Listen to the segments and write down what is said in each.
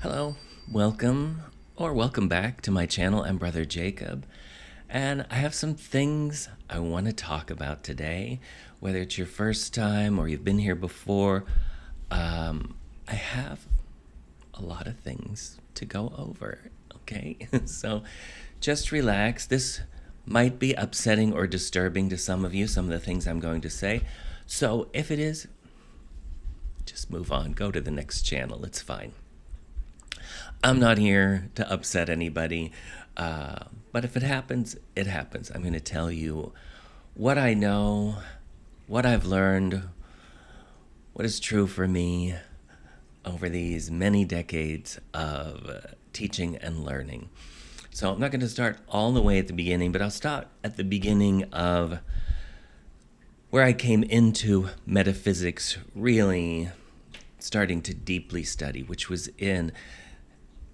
Hello, welcome or welcome back to my channel. I'm Brother Jacob, and I have some things I want to talk about today. Whether it's your first time or you've been here before, I have a lot of things to go over, okay? So just relax. This might be upsetting or disturbing to some of you, some of the things I'm going to say. So if it is, just move on, go to the next channel, it's fine. I'm not here to upset anybody, but if it happens, it happens. I'm going to tell you what I know, what I've learned, what is true for me over these many decades of teaching and learning. So I'm not going to start all the way at the beginning, but I'll start at the beginning of where I came into metaphysics, really starting to deeply study, which was in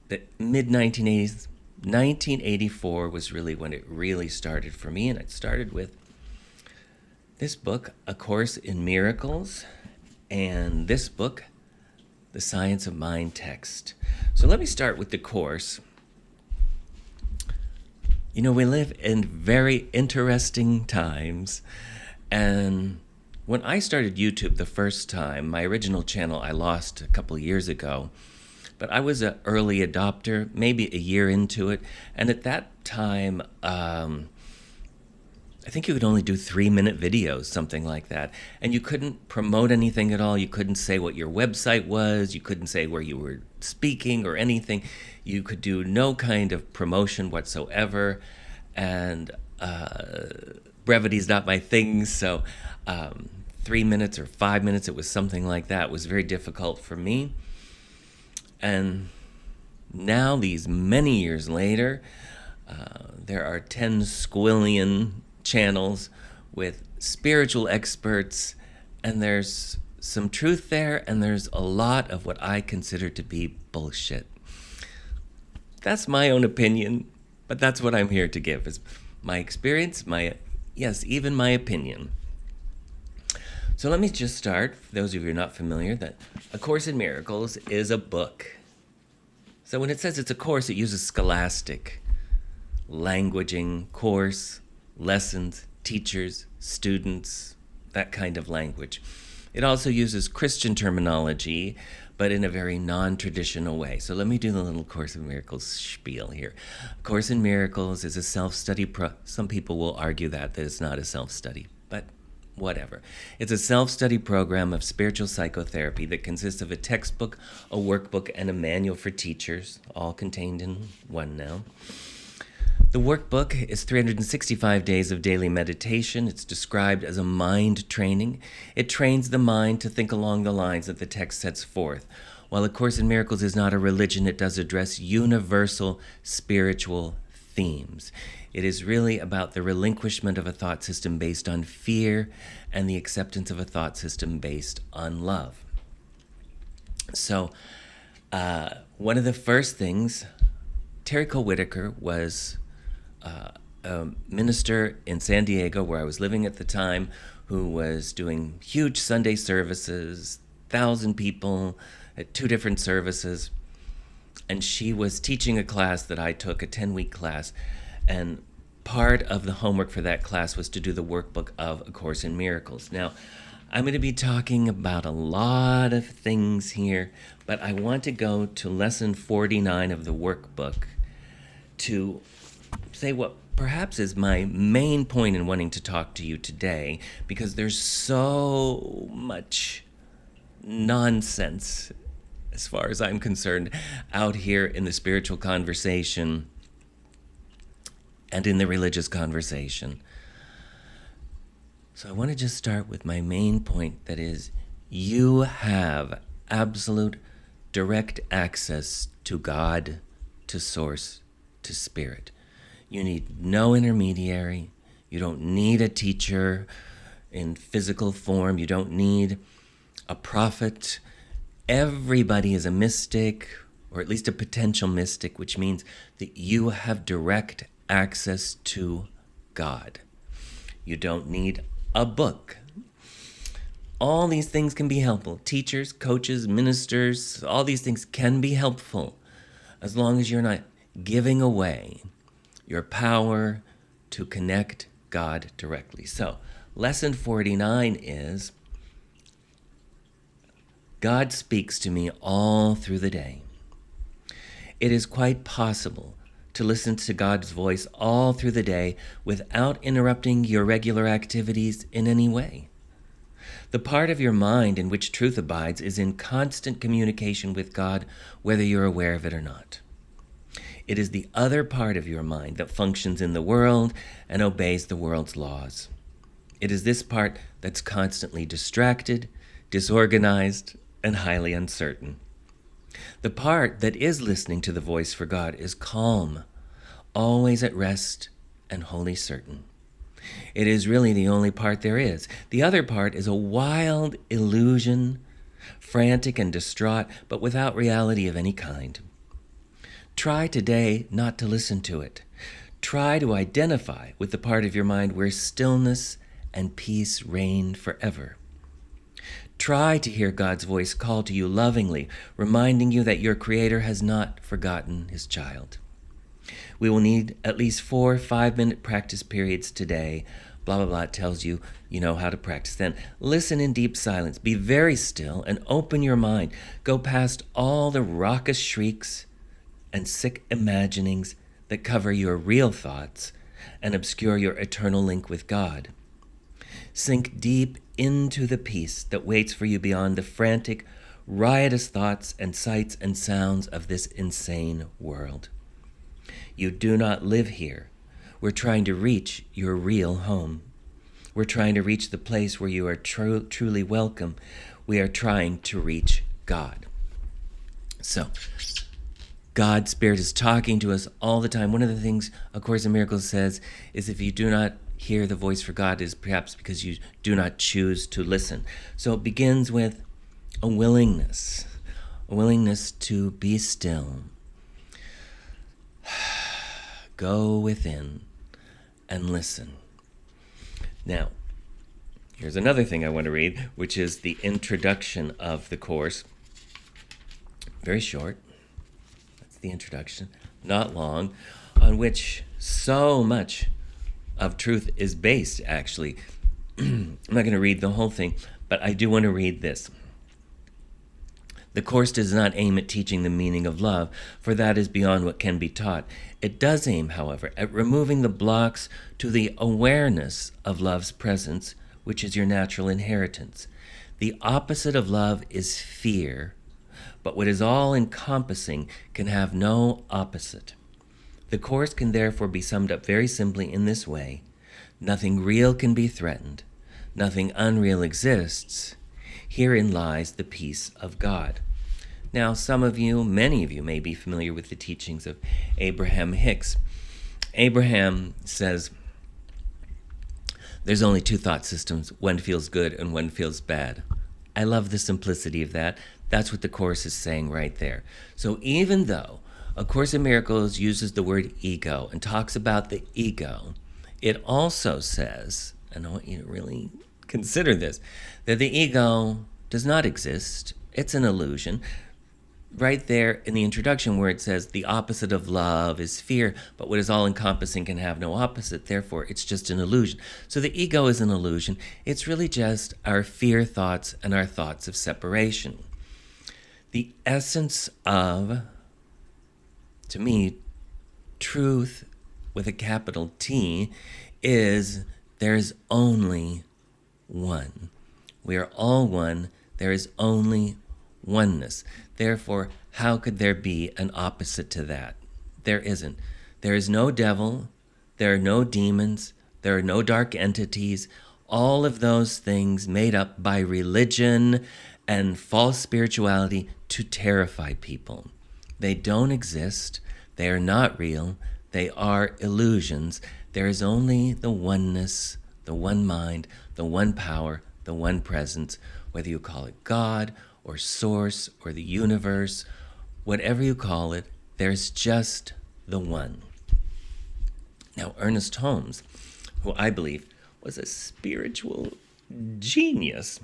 the mid 1980s. 1984 was really when it really started for me, and it started with this book, A Course in Miracles, and this book, The Science of Mind Text. So let me start with the Course. You know, we live in very interesting times, and when I started YouTube the first time, my original channel I lost a couple years ago, but I was an early adopter, maybe a year into it, and at that time, I think you could only do 3-minute videos, something like that. And you couldn't promote anything at all. You couldn't say what your website was. You couldn't say where you were speaking or anything. You could do no kind of promotion whatsoever. And brevity is not my thing. So 3 minutes or 5 minutes, it was something like that. It was very difficult for me. And now, these many years later, there are 10 squillion channels with spiritual experts, and there's some truth there, and there's a lot of what I consider to be bullshit. That's my own opinion, but that's what I'm here to give, is my experience, even my opinion. So let me just start, for those of you who are not familiar, that A Course in Miracles is a book. So when it says it's a course, it uses scholastic languaging, course, lessons, teachers, students, that kind of language. It also uses Christian terminology, but in a very non-traditional way. So let me do the little Course in Miracles spiel here. Course in Miracles is a self-study some people will argue that it's not a self-study, but whatever. It's a self-study program of spiritual psychotherapy that consists of a textbook, a workbook, and a manual for teachers, all contained in one now. The workbook is 365 days of daily meditation. It's described as a mind training. It trains the mind to think along the lines that the text sets forth. While A Course in Miracles is not a religion, it does address universal spiritual themes. It is really about the relinquishment of a thought system based on fear and the acceptance of a thought system based on love. So, one of the first things, Terry Cole Whitaker was a minister in San Diego, where I was living at the time, who was doing huge Sunday services, 1,000 people at 2 different services. And she was teaching a class that I took, a 10-week class. And part of the homework for that class was to do the workbook of A Course in Miracles. Now, I'm going to be talking about a lot of things here, but I want to go to lesson 49 of the workbook to say what perhaps is my main point in wanting to talk to you today, because there's so much nonsense, as far as I'm concerned, out here in the spiritual conversation and in the religious conversation. So I want to just start with my main point, that is, you have absolute direct access to God, to Source, to Spirit. You need no intermediary. You don't need a teacher in physical form. You don't need a prophet. Everybody is a mystic, or at least a potential mystic, which means that you have direct access to God. You don't need a book. All these things can be helpful. Teachers, coaches, ministers, all these things can be helpful as long as you're not giving away your power to connect God directly. So, lesson 49 is God speaks to me all through the day. It is quite possible to listen to God's voice all through the day without interrupting your regular activities in any way. The part of your mind in which truth abides is in constant communication with God, whether you're aware of it or not. It is the other part of your mind that functions in the world and obeys the world's laws. It is this part that's constantly distracted, disorganized, and highly uncertain. The part that is listening to the voice for God is calm, always at rest, and wholly certain. It is really the only part there is. The other part is a wild illusion, frantic and distraught, but without reality of any kind. Try today not to listen to it. Try to identify with the part of your mind where stillness and peace reign forever. Try to hear God's voice call to you lovingly, reminding you that your Creator has not forgotten His child. We will need at least 4 5-minute practice periods today. Blah, blah, blah. It tells you, you know how to practice. Then listen in deep silence. Be very still and open your mind. Go past all the raucous shrieks and sick imaginings that cover your real thoughts and obscure your eternal link with God. Sink deep into the peace that waits for you beyond the frantic, riotous thoughts and sights and sounds of this insane world. You do not live here. We're trying to reach your real home. We're trying to reach the place where you are truly welcome. We are trying to reach God. So, God's Spirit is talking to us all the time. One of the things A Course in Miracles says is if you do not hear the voice for God, is perhaps because you do not choose to listen. So it begins with a willingness to be still. Go within and listen. Now, here's another thing I want to read, which is the introduction of the Course. Very short. That's the introduction. Not long, on which so much of truth is based, actually. I'm not going to read the whole thing, but I do want to read this. The Course does not aim at teaching the meaning of love, for that is beyond what can be taught. It does aim, however, at removing the blocks to the awareness of love's presence, which is your natural inheritance. The opposite of love is fear, but what is all-encompassing can have no opposite. The Course can therefore be summed up very simply in this way. Nothing real can be threatened. Nothing unreal exists. Herein lies the peace of God. Now, some of you, many of you, may be familiar with the teachings of Abraham Hicks. Abraham says there's only 2 thought systems. One feels good and one feels bad. I love the simplicity of that. That's what the Course is saying right there. So even though A Course in Miracles uses the word ego and talks about the ego, it also says, and I want you to really consider this, that the ego does not exist. It's an illusion. Right there in the introduction where it says the opposite of love is fear, but what is all-encompassing can have no opposite. Therefore, it's just an illusion. So the ego is an illusion. It's really just our fear thoughts and our thoughts of separation. The essence of, to me, truth with a capital T is there's only one. We are all one. There is only oneness. Therefore, how could there be an opposite to that? There isn't. There is no devil. There are no demons. There are no dark entities. All of those things made up by religion and false spirituality to terrify people. They don't exist. They are not real. They are illusions. There is only the oneness, the one mind, the one power, the one presence, whether you call it God or Source or the universe, whatever you call it, there's just the one. Now, Ernest Holmes, who I believe was a spiritual genius,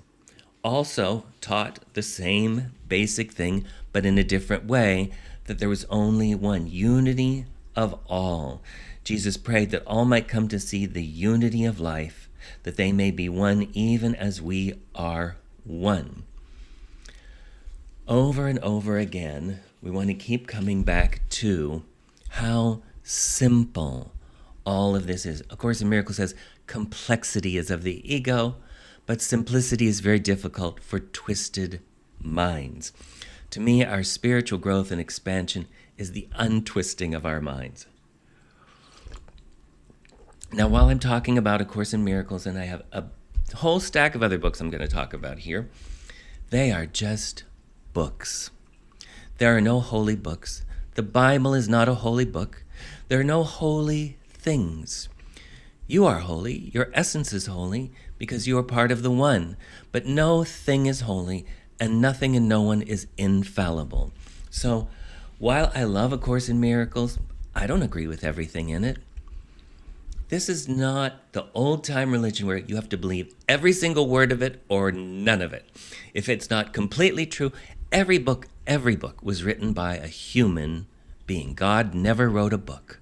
also taught the same basic thing, but in a different way, that there was only one unity of all. Jesus prayed that all might come to see the unity of life, that they may be one even as we are one. Over and over again, we want to keep coming back to how simple all of this is. A Course in Miracles says complexity is of the ego, but simplicity is very difficult for twisted minds. To me, our spiritual growth and expansion is the untwisting of our minds. Now, while I'm talking about A Course in Miracles, and I have a whole stack of other books I'm going to talk about here, they are just books. There are no holy books. The Bible is not a holy book. There are no holy things. You are holy. Your essence is holy because you are part of the one. But no thing is holy, and nothing and no one is infallible. So while I love A Course in Miracles, I don't agree with everything in it. This is not the old-time religion where you have to believe every single word of it or none of it. If it's not completely true, every book was written by a human being. God never wrote a book.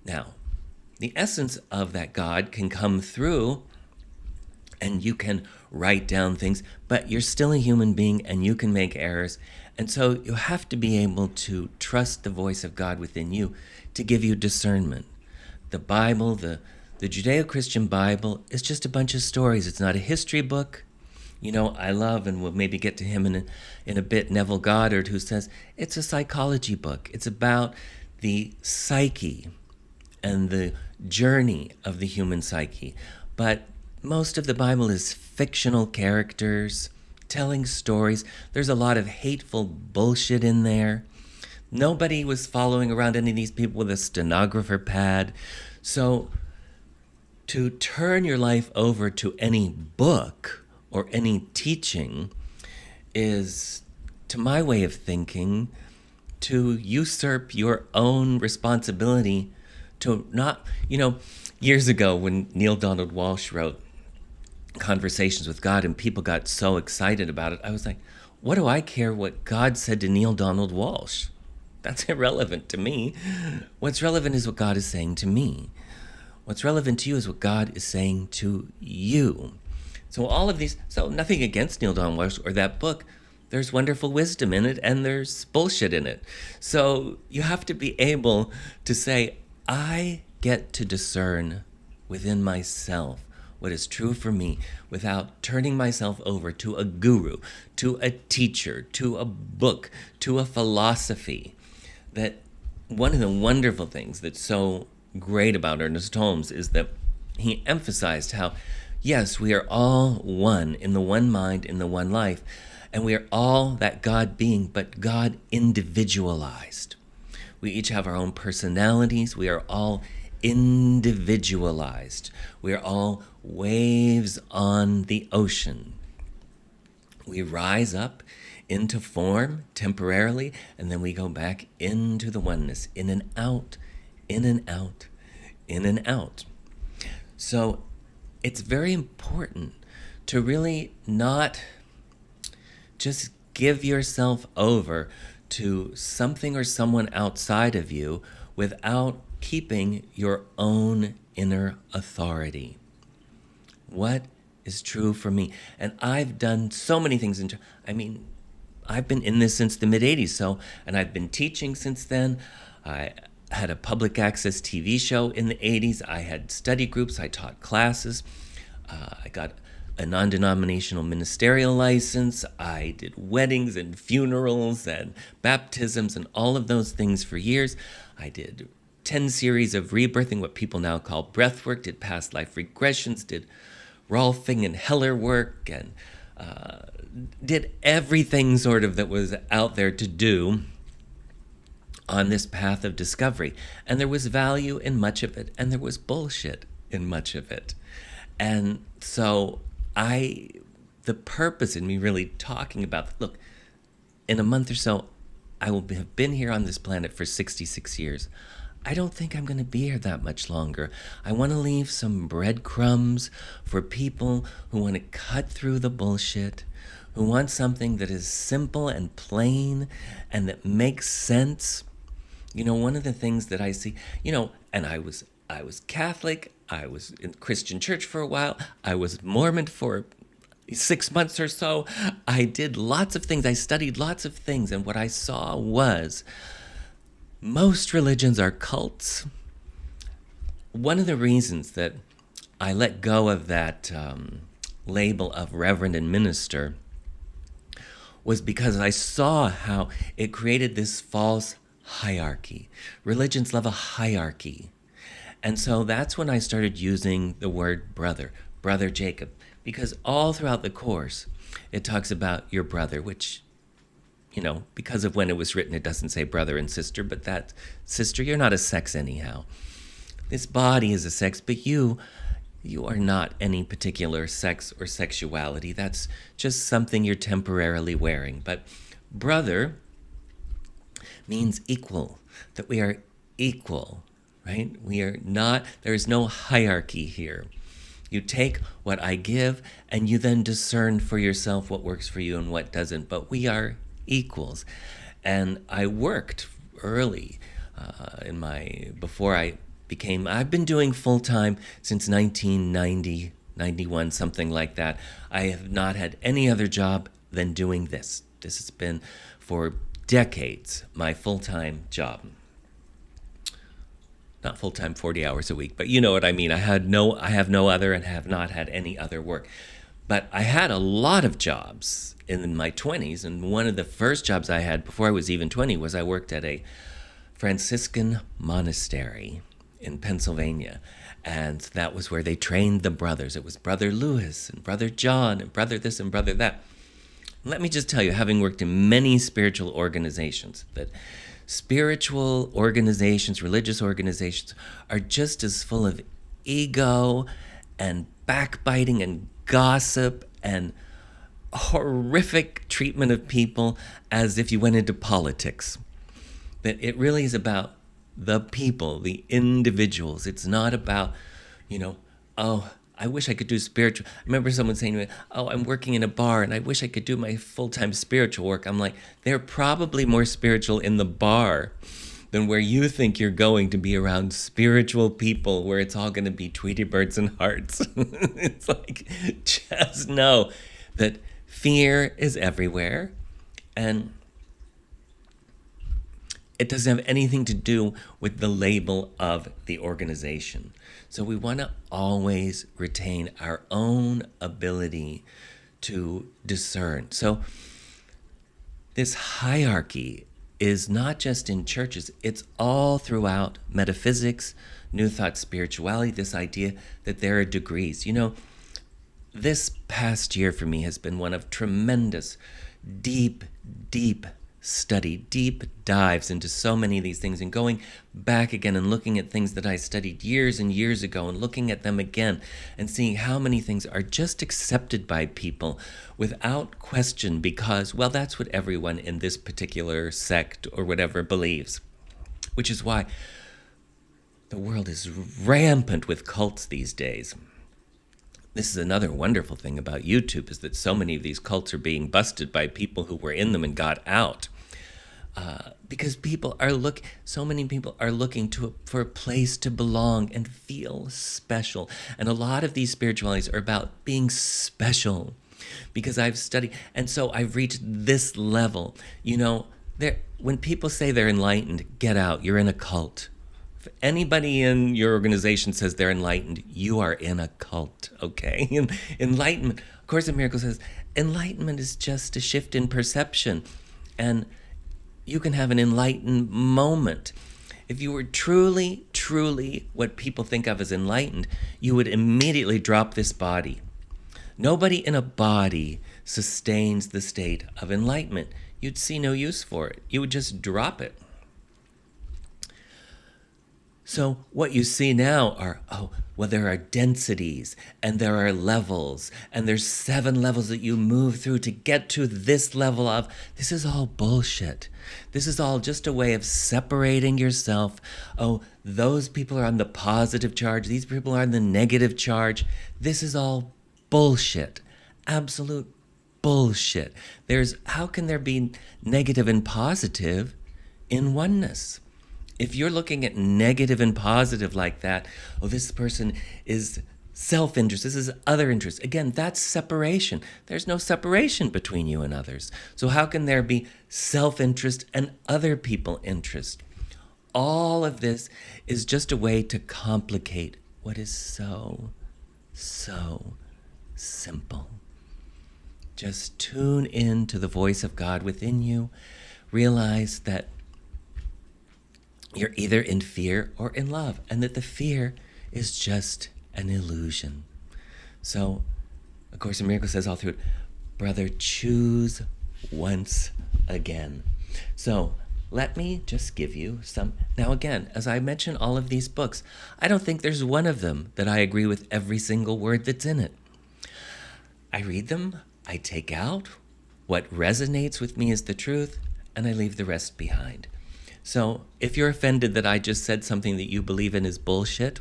Now, the essence of that God can come through, and you can write down things, but you're still a human being and you can make errors. And so you have to be able to trust the voice of God within you to give you discernment. The Bible, the Judeo-Christian Bible, is just a bunch of stories. It's not a history book. You know, I love, and we'll maybe get to him in a bit, Neville Goddard, who says it's a psychology book. It's about the psyche and the journey of the human psyche. But most of the Bible is fictional characters telling stories. There's a lot of hateful bullshit in there. Nobody was following around any of these people with a stenographer pad. So to turn your life over to any book or any teaching is, to my way of thinking, to usurp your own responsibility to not, years ago when Neale Donald Walsch wrote Conversations with God and people got so excited about it, I was like, what do I care what God said to Neale Donald Walsch? That's irrelevant to me. What's relevant is what God is saying to me. What's relevant to you is what God is saying to you. So all of these, so nothing against Neale Donald Walsch or that book, there's wonderful wisdom in it and there's bullshit in it. So you have to be able to say, I get to discern within myself what is true for me without turning myself over to a guru, to a teacher, to a book, to a philosophy. That one of the wonderful things that's so great about Ernest Holmes is that he emphasized how, yes, we are all one in the one mind, in the one life, and we are all that God being, but God individualized. We each have our own personalities. We are all individualized. We are all waves on the ocean. We rise up into form temporarily, and then we go back into the oneness, in and out, in and out, in and out. So it's very important to really not just give yourself over to something or someone outside of you without keeping your own inner authority. What is true for me? And I've done so many things. I've been in this since the mid-'80s, and I've been teaching since then. I had a public access TV show in the 80s. I had study groups. I taught classes. I got a non-denominational ministerial license. I did weddings and funerals and baptisms and all of those things for years. I did 10 series of rebirthing, what people now call breathwork, did past life regressions, did Rolfing and Heller work, and did everything sort of that was out there to do on this path of discovery. And there was value in much of it, and there was bullshit in much of it. And so the purpose in me really talking about, look, in a month or so, I will have been here on this planet for 66 years. I don't think I'm going to be here that much longer. I want to leave some breadcrumbs for people who want to cut through the bullshit, who want something that is simple and plain and that makes sense. You know, one of the things that I see, and I was Catholic, I was in Christian church for a while, I was Mormon for 6 months or so. I did lots of things, I studied lots of things, and what I saw was most religions are cults. One of the reasons that I let go of that label of reverend and minister was because I saw how it created this false hierarchy. Religions love a hierarchy. And so that's when I started using the word brother, brother Jacob, because all throughout the course, it talks about your brother, which, because of when it was written, it doesn't say brother and sister, but that sister, you're not a sex anyhow. This body is a sex, but you are not any particular sex or sexuality. That's just something you're temporarily wearing. But brother means equal, that we are equal, right? We are not, there is no hierarchy here. You take what I give and you then discern for yourself what works for you and what doesn't. But we are equals. And I worked early I've been doing full-time since 1990, 91, something like that. I have not had any other job than doing this. This has been for decades my full-time job. Not full-time 40 hours a week, but you know what I mean. I have no other and have not had any other work. But I had a lot of jobs in my 20s, and one of the first jobs I had before I was even 20 was I worked at a Franciscan monastery in Pennsylvania, and that was where they trained the brothers. It was Brother Lewis and Brother John and Brother this and Brother that. Let me just tell you, having worked in many spiritual organizations, that spiritual organizations, religious organizations, are just as full of ego and backbiting and gossip and horrific treatment of people as if you went into politics. That it really is about the people, the individuals. It's not about, I wish I could do spiritual. I remember someone saying to me, I'm working in a bar and I wish I could do my full-time spiritual work. I'm like, they're probably more spiritual in the bar than where you think you're going to be around spiritual people where it's all going to be Tweety birds and hearts. It's like, just know that fear is everywhere, and it doesn't have anything to do with the label of the organization. So we want to always retain our own ability to discern. So this hierarchy is not just in churches, it's all throughout metaphysics, New Thought spirituality, this idea that there are degrees. This past year for me has been one of tremendous, deep study, deep dives into so many of these things, and going back again and looking at things that I studied years and years ago and looking at them again and seeing how many things are just accepted by people without question because, well, that's what everyone in this particular sect or whatever believes, which is why the world is rampant with cults these days. This is another wonderful thing about YouTube, is that so many of these cults are being busted by people who were in them and got out. Because so many people are looking for a place to belong and feel special. And a lot of these spiritualities are about being special. Because I've studied, and so I've reached this level. When people say they're enlightened, get out, you're in a cult. If anybody in your organization says they're enlightened, you are in a cult, okay? Enlightenment, of course, in Miracles says, enlightenment is just a shift in perception. And you can have an enlightened moment. If you were truly what people think of as enlightened, you would immediately drop this body. Nobody in a body sustains the state of enlightenment. You'd see no use for it. You would just drop it. So what you see now are, oh, well, there are densities and there are levels, and there's 7 levels that you move through to get to this level of. This is all bullshit. This is all just a way of separating yourself. Oh, those people are on the positive charge. These people are on the negative charge. This is all bullshit. Absolute bullshit. How can there be negative and positive in oneness? If you're looking at negative and positive like that, oh, this person is self-interest, this is other interest. Again, that's separation. There's no separation between you and others. So how can there be self-interest and other people interest? All of this is just a way to complicate what is so, so simple. Just tune in to the voice of God within you. Realize that you're either in fear or in love, and that the fear is just an illusion. So, A Course in Miracles says all through it, brother, choose once again. So, let me just give you some. Now, again, as I mention all of these books, I don't think there's one of them that I agree with every single word that's in it. I read them, I take out what resonates with me as the truth, and I leave the rest behind. So if you're offended that I just said something that you believe in is bullshit,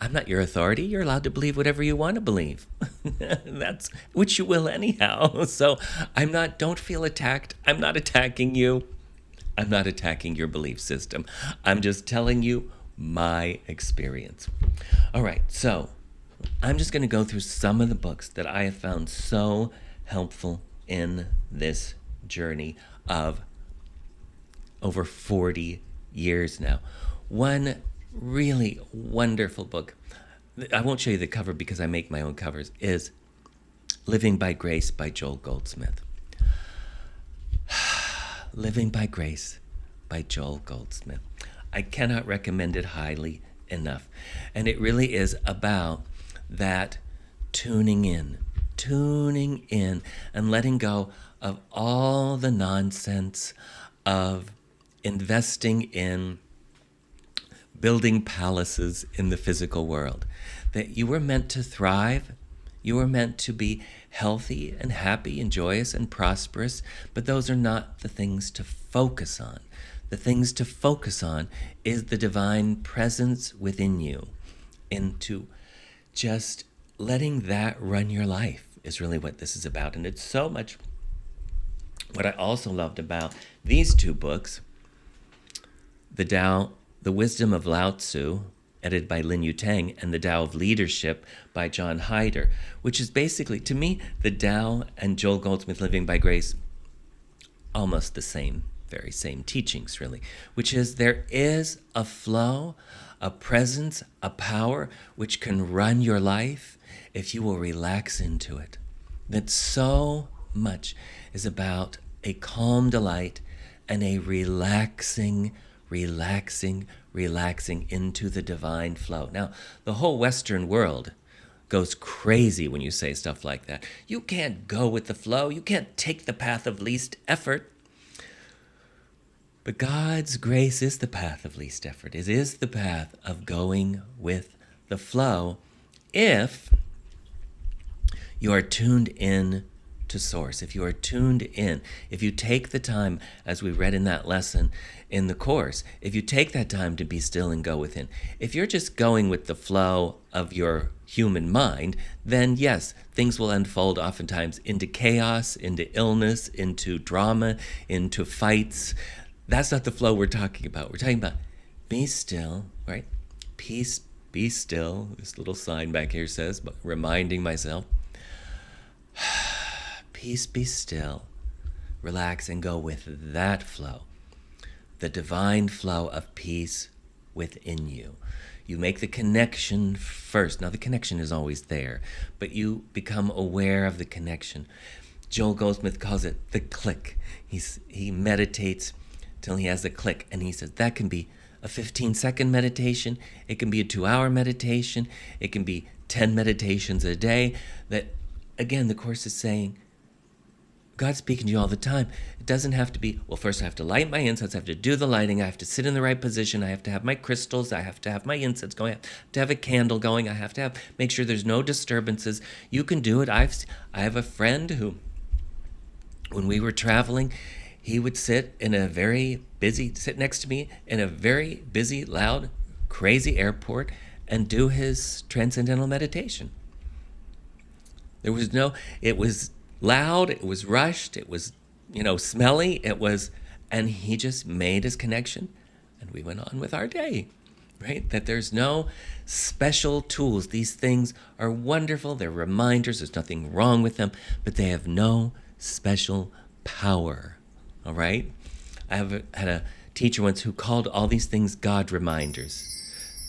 I'm not your authority. You're allowed to believe whatever you want to believe. That's which you will anyhow. So don't feel attacked. I'm not attacking you. I'm not attacking your belief system. I'm just telling you my experience. All right, so I'm just going to go through some of the books that I have found so helpful in this journey of over 40 years now. One really wonderful book, I won't show you the cover because I make my own covers, is Living by Grace by Joel Goldsmith. Living by Grace by Joel Goldsmith. I cannot recommend it highly enough. And it really is about that tuning in and letting go of all the nonsense of investing in building palaces in the physical world. That you were meant to thrive, you were meant to be healthy and happy and joyous and prosperous, but those are not the things to focus on. The things to focus on is the divine presence within you, into just letting that run your life is really what this is about. And it's so much what I also loved about these 2 books, The Wisdom of Lao Tzu, edited by Lin Yutang, and The Tao of Leadership by John Hyder, which is basically, to me, the Tao and Joel Goldsmith Living by Grace, almost the same, very same teachings, really, which is there is a flow, a presence, a power which can run your life if you will relax into it. That so much is about a calm delight and a relaxing into the divine flow. Now, the whole Western world goes crazy when you say stuff like that. You can't go with the flow. You can't take the path of least effort. But God's grace is the path of least effort. It is the path of going with the flow if you are tuned in to Source, if you are tuned in, if you take the time, as we read in that lesson in the Course, if you take that time to be still and go within. If you're just going with the flow of your human mind, then yes, things will unfold oftentimes into chaos, into illness, into drama, into fights. That's not the flow we're talking about. We're talking about be still, right? Peace, be still. This little sign back here says, but reminding myself, peace, be still, relax, and go with that flow, the divine flow of peace within you. You make the connection first. Now, the connection is always there, but you become aware of the connection. Joel Goldsmith calls it the click. He meditates till he has the click, and he says that can be a 15-second meditation. It can be a 2-hour meditation. It can be 10 meditations a day. That, again, the Course is saying, God's speaking to you all the time. It doesn't have to be, well, first I have to light my incense, I have to do the lighting, I have to sit in the right position, I have to have my crystals, I have to have my incense going, I have to have a candle going, I have to make sure there's no disturbances. You can do it. I have a friend who, when we were traveling, he would sit next to me in a very busy, loud, crazy airport and do his transcendental meditation. It was loud, it was rushed, it was, smelly, and he just made his connection and we went on with our day, right? That there's no special tools. These things are wonderful. They're reminders. There's nothing wrong with them, but they have no special power, all right? Had a teacher once who called all these things God reminders.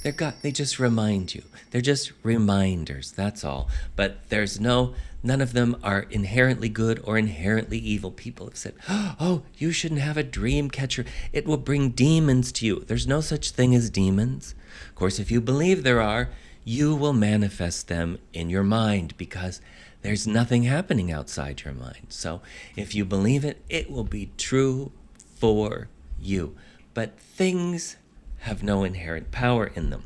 They just remind you. They're just reminders, that's all. But none of them are inherently good or inherently evil. People have said, oh, you shouldn't have a dream catcher. It will bring demons to you. There's no such thing as demons. Of course, if you believe there are, you will manifest them in your mind because there's nothing happening outside your mind. So if you believe it, it will be true for you. But things have no inherent power in them.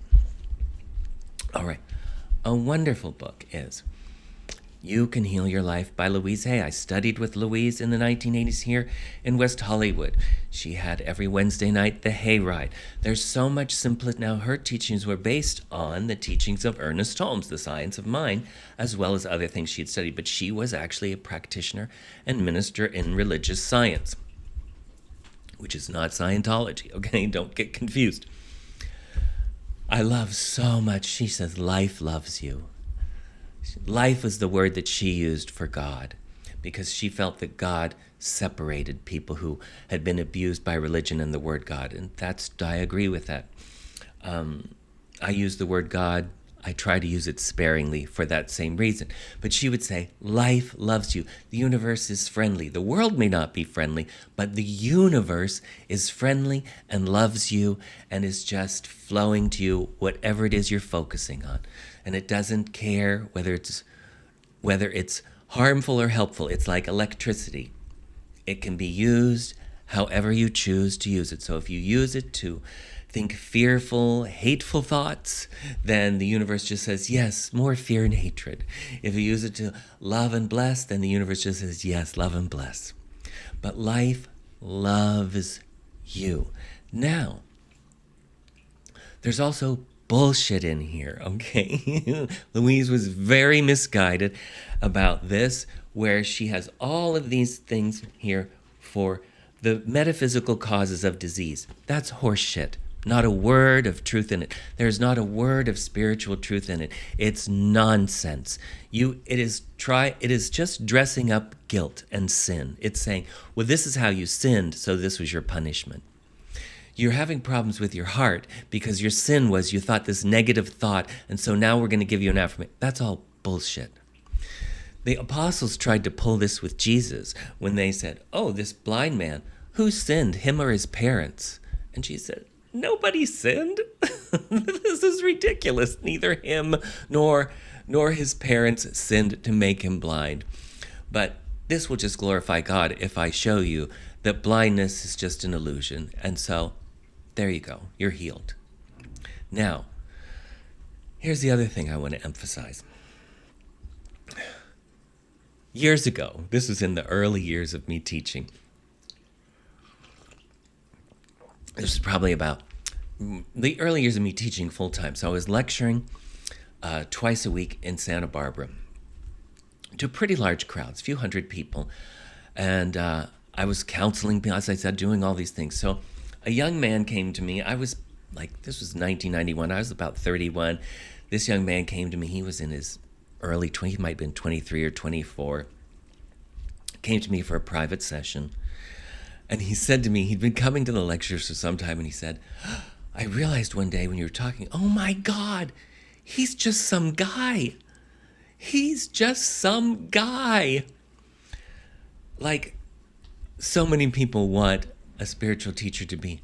All right. A wonderful book is You Can Heal Your Life by Louise Hay. I studied with Louise in the 1980s here in West Hollywood. She had every Wednesday night the Hayride. There's so much simplicity. Now, her teachings were based on the teachings of Ernest Holmes, The Science of Mind, as well as other things she had studied. But she was actually a practitioner and minister in religious science, which is not Scientology, okay? Don't get confused. I love so much. She says, life loves you. Life was the word that she used for God because she felt that God separated people who had been abused by religion and the word God. And I agree with that. I use the word God. I try to use it sparingly for that same reason. But she would say, life loves you. The universe is friendly. The world may not be friendly, but the universe is friendly and loves you and is just flowing to you whatever it is you're focusing on. And it doesn't care whether it's harmful or helpful. It's like electricity. It can be used however you choose to use it. So if you use it to think fearful, hateful thoughts, then the universe just says, yes, more fear and hatred. If you use it to love and bless, then the universe just says, yes, love and bless. But life loves you. Now, there's also bullshit in here, okay? Louise was very misguided about this, where she has all of these things here for the metaphysical causes of disease. That's horseshit. Not a word of truth in it. There's not a word of spiritual truth in it. It's nonsense. It is just dressing up guilt and sin. It's saying, well, this is how you sinned, so this was your punishment. You're having problems with your heart because your sin was you thought this negative thought, and so now we're going to give you an affirmation. That's all bullshit. The apostles tried to pull this with Jesus when they said, oh, this blind man, who sinned, him or his parents? And Jesus said, nobody sinned. This is ridiculous. Neither him nor his parents sinned to make him blind. But this will just glorify God if I show you that blindness is just an illusion. And so there you go. You're healed. Now, here's the other thing I want to emphasize. Years ago, this was in the early years of me teaching. This was probably about the early years of me teaching full-time. So I was lecturing twice a week in Santa Barbara to pretty large crowds, a few hundred people. And I was counseling people, as I said, doing all these things. So a young man came to me. This was 1991. I was about 31. This young man came to me. He was in his early 20s. He might have been 23 or 24. Came to me for a private session. And he said to me, he'd been coming to the lectures for some time, and he said, I realized one day when you were talking, oh my God, he's just some guy. He's just some guy. Like, so many people want a spiritual teacher to be,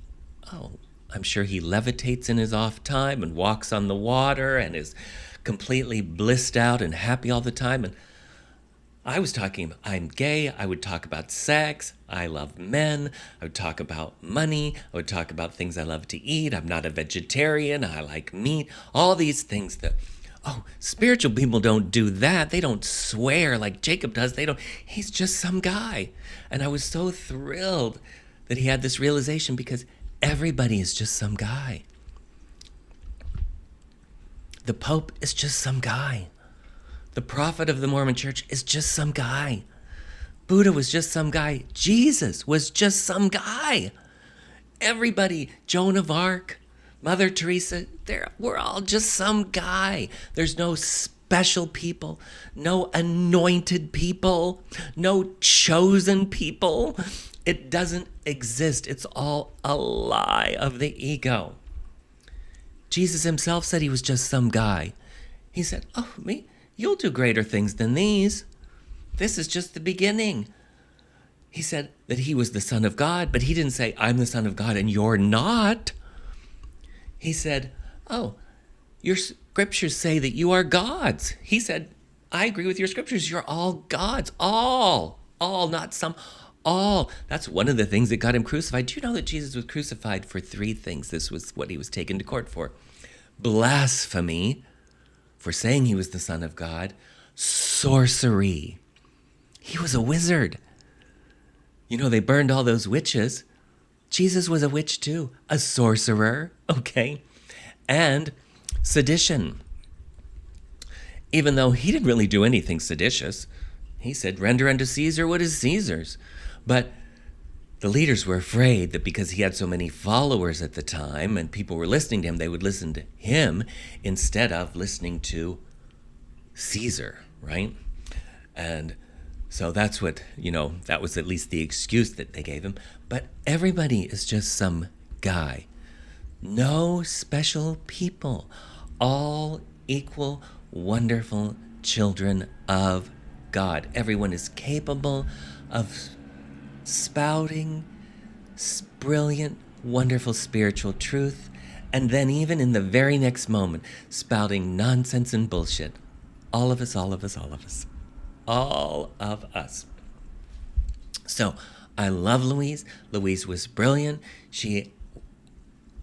oh, I'm sure he levitates in his off time and walks on the water and is completely blissed out and happy all the time. And I was talking, I'm gay. I would talk about sex. I love men. I would talk about money. I would talk about things I love to eat. I'm not a vegetarian. I like meat. All these things that, oh, spiritual people don't do that. They don't swear like Jacob does. He's just some guy. And I was so thrilled that he had this realization because everybody is just some guy. The Pope is just some guy. The prophet of the Mormon Church is just some guy. Buddha was just some guy. Jesus was just some guy. Everybody, Joan of Arc, Mother Teresa, we're all just some guy. There's no special people, no anointed people, no chosen people. It doesn't exist. It's all a lie of the ego. Jesus himself said he was just some guy. He said, oh, me? You'll do greater things than these. This is just the beginning. He said that he was the Son of God, but he didn't say, I'm the Son of God and you're not. He said, oh, your scriptures say that you are gods. He said, I agree with your scriptures. You're all gods. All, not some, all. That's one of the things that got him crucified. Do you know that Jesus was crucified for 3 things? This was what he was taken to court for. Blasphemy, for saying he was the Son of God. Sorcery. He was a wizard. You know, they burned all those witches. Jesus was a witch too, a sorcerer, okay? And sedition. Even though he didn't really do anything seditious, he said, render unto Caesar what is Caesar's. But the leaders were afraid that because he had so many followers at the time and people were listening to him, they would listen to him instead of listening to Caesar, right? And so that's what, that was at least the excuse that they gave him. But everybody is just some guy. No special people. All equal, wonderful children of God. Everyone is capable of spouting brilliant, wonderful spiritual truth, and then even in the very next moment, spouting nonsense and bullshit. All of us, all of us, all of us. All of us. So I love Louise. Louise was brilliant.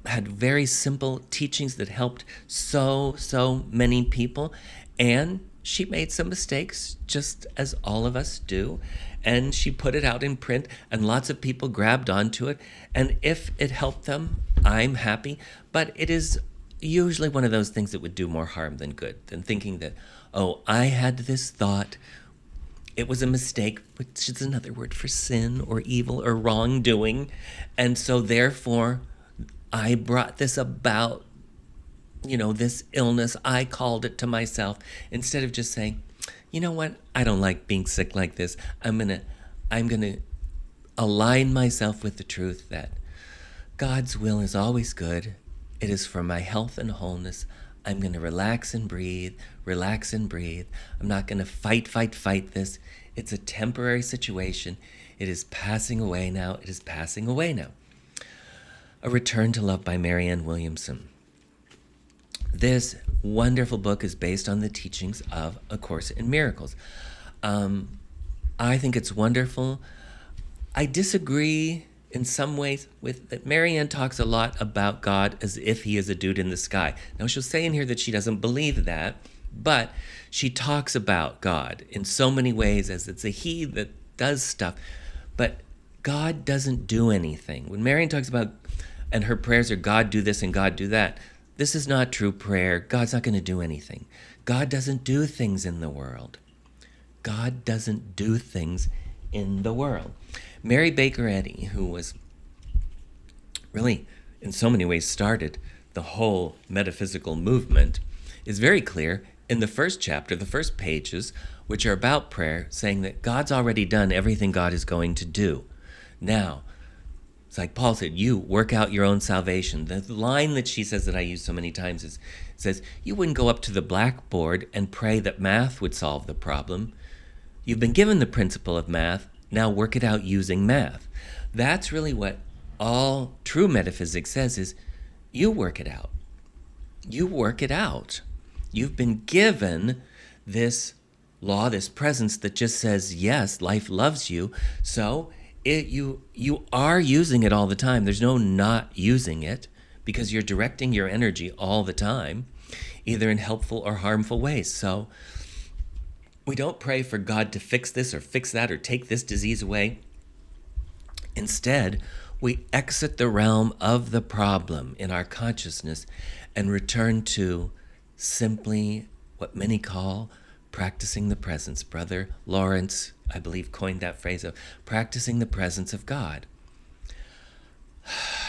Had very simple teachings that helped so many people. And she made some mistakes, just as all of us do. And she put it out in print, and lots of people grabbed onto it. And if it helped them, I'm happy. But it is usually one of those things that would do more harm than good, than thinking that, oh, I had this thought. It was a mistake, which is another word for sin or evil or wrongdoing. And so therefore, I brought this about, this illness. I called it to myself, instead of just saying, you know what? I don't like being sick like this. I'm gonna align myself with the truth that God's will is always good. It is for my health and wholeness. I'm gonna relax and breathe. I'm not gonna fight this. It's a temporary situation. It is passing away now. A Return to Love by Marianne Williamson. This wonderful book is based on the teachings of A Course in Miracles. I think it's wonderful. I disagree in some ways with that. Marianne talks a lot about God as if he is a dude in the sky. Now, she'll say in here that she doesn't believe that, but she talks about God in so many ways as it's a he that does stuff. But God doesn't do anything. When Marianne talks about, and her prayers are God do this and God do that, this is not true prayer. God's not going to do anything. God doesn't do things in the world. God doesn't do things in the world. Mary Baker Eddy, who was really, in so many ways, started the whole metaphysical movement, is very clear in the first chapter, the first pages, which are about prayer, saying that God's already done everything God is going to do. Now, it's like Paul said, you work out your own salvation. The line that she says that I use so many times says, you wouldn't go up to the blackboard and pray that math would solve the problem. You've been given the principle of math, now work it out using math. That's really what all true metaphysics says is, you work it out. You work it out. You've been given this law, this presence that just says, yes, life loves you. So you are using it all the time. There's no not using it because you're directing your energy all the time, either in helpful or harmful ways. So we don't pray for God to fix this or fix that or take this disease away. Instead, we exit the realm of the problem in our consciousness and return to simply what many call practicing the presence. Brother Lawrence, I believe, coined that phrase of practicing the presence of God.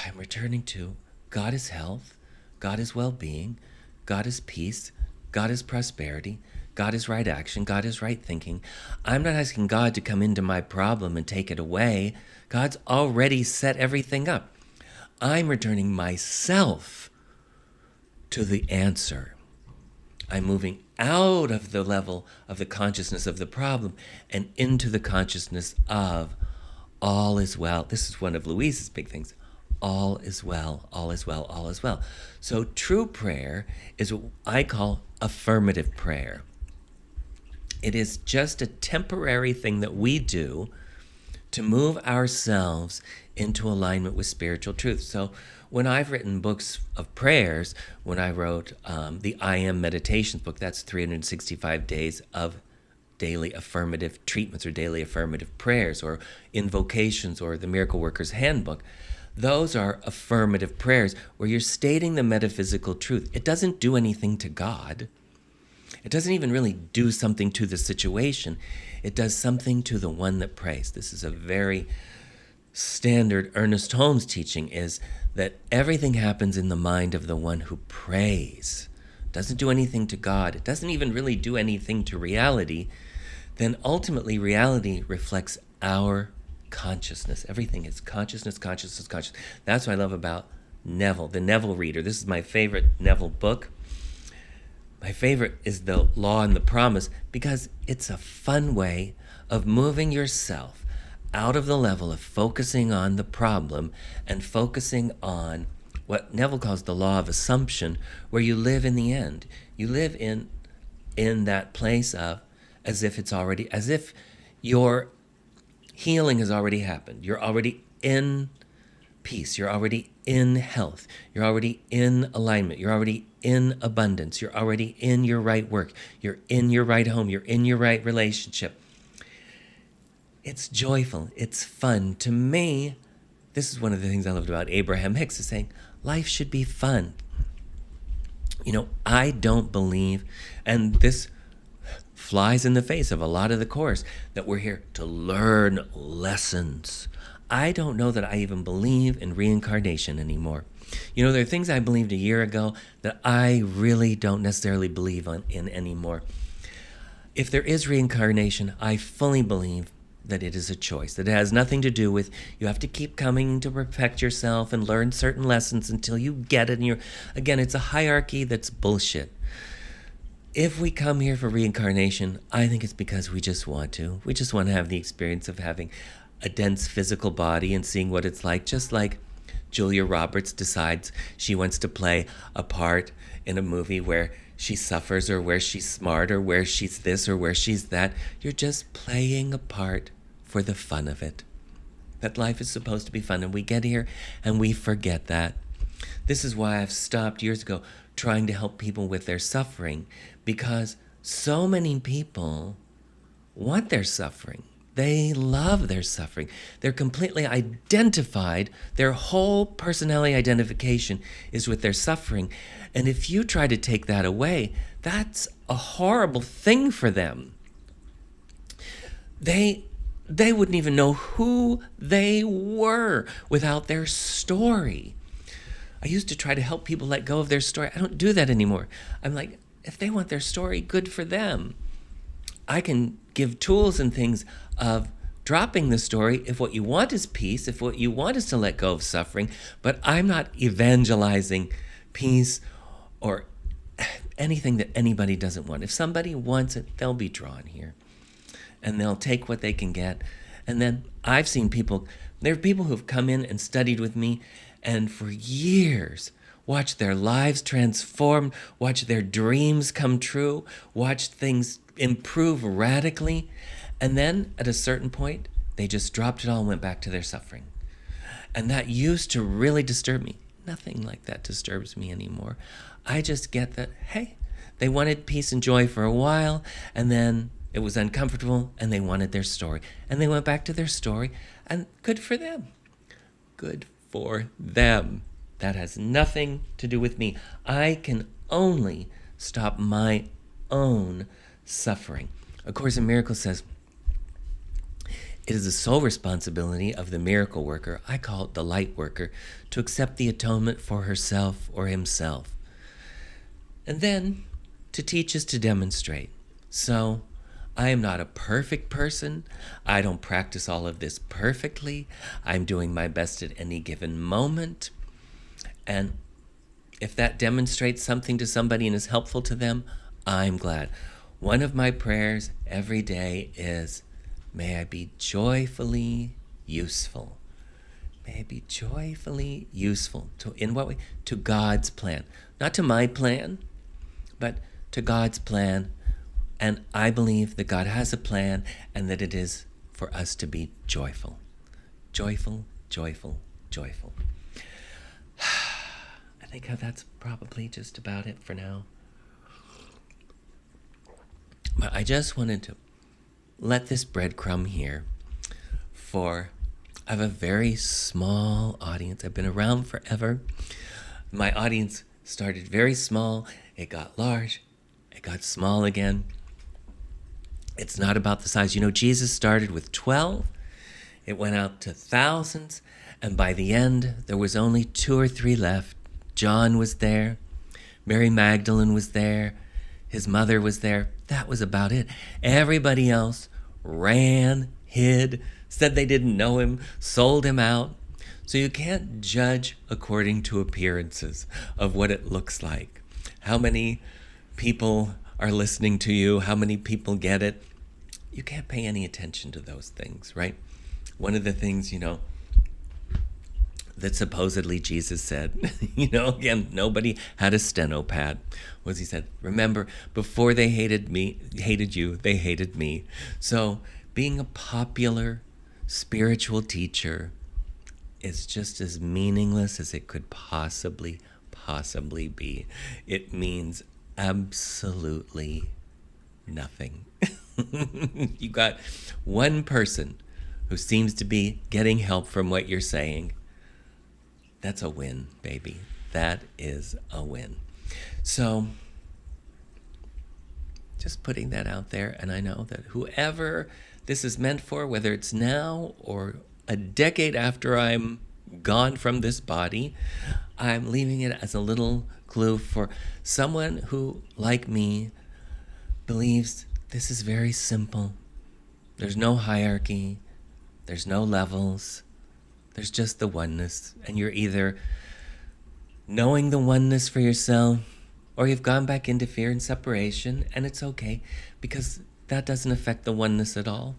I'm returning to God is health, God is well-being, God is peace, God is prosperity, God is right action, God is right thinking. I'm not asking God to come into my problem and take it away. God's already set everything up. I'm returning myself to the answer. I'm moving out of the level of the consciousness of the problem and into the consciousness of all is well. This is one of Louise's big things. All is well, all is well, all is well. So true prayer is what I call affirmative prayer. It is just a temporary thing that we do to move ourselves into alignment with spiritual truth. So when I've written books of prayers, when I wrote the I Am Meditations book, that's 365 days of daily affirmative treatments or daily affirmative prayers or invocations or the Miracle Worker's Handbook, those are affirmative prayers where you're stating the metaphysical truth. It doesn't do anything to God. It doesn't even really do something to the situation. It does something to the one that prays. This is a very standard Ernest Holmes teaching, is that everything happens in the mind of the one who prays. It doesn't do anything to God. It doesn't even really do anything to reality. Then ultimately reality reflects our consciousness. Everything is consciousness, consciousness, consciousness. That's what I love about Neville, the Neville Reader. This is my favorite Neville book. My favorite is The Law and the Promise because it's a fun way of moving yourself out of the level of focusing on the problem and focusing on what Neville calls the law of assumption, where you live in the end. You live in that place of as if your healing has already happened. You're already in peace. You're already in health. You're already in alignment. You're already in abundance. You're already in your right work. You're in your right home. You're in your right relationship. It's joyful. It's fun. To me, this is one of the things I loved about Abraham Hicks, is saying life should be fun. I don't believe, and this flies in the face of a lot of the Course, that we're here to learn lessons. I don't know that I even believe in reincarnation anymore. There are things I believed a year ago that I really don't necessarily believe in anymore. If there is reincarnation, I fully believe that it is a choice, that it has nothing to do with you have to keep coming to perfect yourself and learn certain lessons until you get it. And again, it's a hierarchy that's bullshit. If we come here for reincarnation, I think it's because we just want to. We just want to have the experience of having a dense physical body and seeing what it's like, just like Julia Roberts decides she wants to play a part in a movie where she suffers or where she's smart or where she's this or where she's that. You're just playing a part for the fun of it. That life is supposed to be fun, and we get here and we forget that. This is why I've stopped years ago trying to help people with their suffering, because so many people want their suffering. They love their suffering. They're completely identified. Their whole personality identification is with their suffering. And if you try to take that away, that's a horrible thing for them. They wouldn't even know who they were without their story. I used to try to help people let go of their story. I don't do that anymore. I'm like, if they want their story, good for them. I can give tools and things of dropping the story if what you want is peace, if what you want is to let go of suffering, but I'm not evangelizing peace or anything that anybody doesn't want. If somebody wants it, they'll be drawn here and they'll take what they can get. And then I've seen people, there are people who've come in and studied with me and for years watch their lives transform, watch their dreams come true, watch things improve radically, and then at a certain point, they just dropped it all and went back to their suffering. And that used to really disturb me. Nothing like that disturbs me anymore. I just get that, hey, they wanted peace and joy for a while, and then it was uncomfortable, and they wanted their story. And they went back to their story, and good for them. Good for them. That has nothing to do with me. I can only stop my own suffering. A Course in Miracles says, it is the sole responsibility of the miracle worker, I call it the light worker, to accept the atonement for herself or himself. And then to teach is to demonstrate. So I am not a perfect person. I don't practice all of this perfectly. I'm doing my best at any given moment. And if that demonstrates something to somebody and is helpful to them, I'm glad. One of my prayers every day is, may I be joyfully useful. May I be joyfully useful. In what way? To God's plan. Not to my plan, but to God's plan. And I believe that God has a plan and that it is for us to be joyful. Joyful, joyful, joyful. I think that's probably just about it for now. But I just wanted to let this breadcrumb here for, I have a very small audience. I've been around forever. My audience started very small. It got large. It got small again. It's not about the size. Jesus started with 12. It went out to thousands. And by the end, there was only 2 or 3 left. John was there. Mary Magdalene was there. His mother was there. That was about it. Everybody else ran, hid, said they didn't know him, sold him out. So you can't judge according to appearances of what it looks like. How many people are listening to you? How many people get it? You can't pay any attention to those things, right? One of the things, that supposedly Jesus said, again, nobody had a steno pad, was he said, remember, before they hated you, they hated me. So being a popular spiritual teacher is just as meaningless as it could possibly be. It means absolutely nothing. You got one person who seems to be getting help from what you're saying. That's a win, baby. That is a win. So just putting that out there, and I know that whoever this is meant for, whether it's now or a decade after I'm gone from this body, I'm leaving it as a little clue for someone who, like me, believes this is very simple. There's no hierarchy. There's no levels. There's just the oneness. And you're either knowing the oneness for yourself, or you've gone back into fear and separation, and it's okay, because that doesn't affect the oneness at all.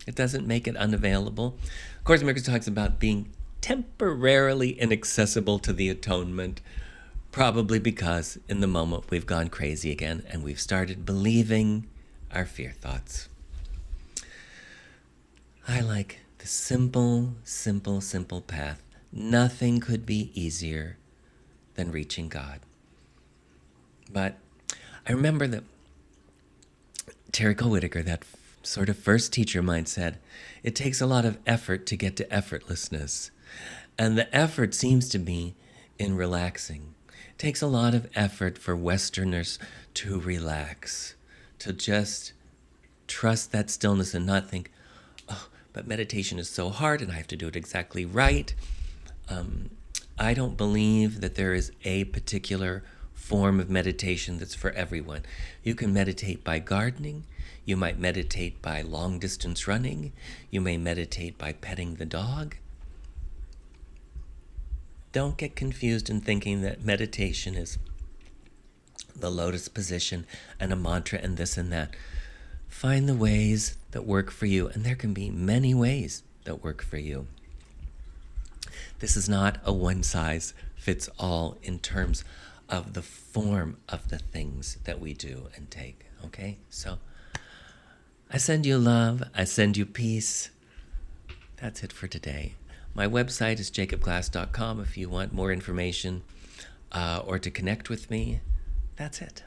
It doesn't make it unavailable. Of Course in Miracles talks about being temporarily inaccessible to the atonement, probably because in the moment we've gone crazy again and we've started believing our fear thoughts. I like the simple, simple, simple path. Nothing could be easier than reaching God. But I remember that Terry Cole Whitaker, that sort of first teacher of mine, said, it takes a lot of effort to get to effortlessness. And the effort seems to be in relaxing. It takes a lot of effort for Westerners to relax, to just trust that stillness and not think, oh, but meditation is so hard and I have to do it exactly right. I don't believe that there is a particular form of meditation that's for everyone. You can meditate by gardening. You might meditate by long distance running. You may meditate by petting the dog. Don't get confused in thinking that meditation is the lotus position and a mantra and this and that. Find the ways that work for you, and there can be many ways that work for you. This is not a one-size-fits-all in terms of the form of the things that we do and take, Okay? So I send you love. I send you peace. That's it for today. My website is jacobglass.com if you want more information or to connect with me. That's it.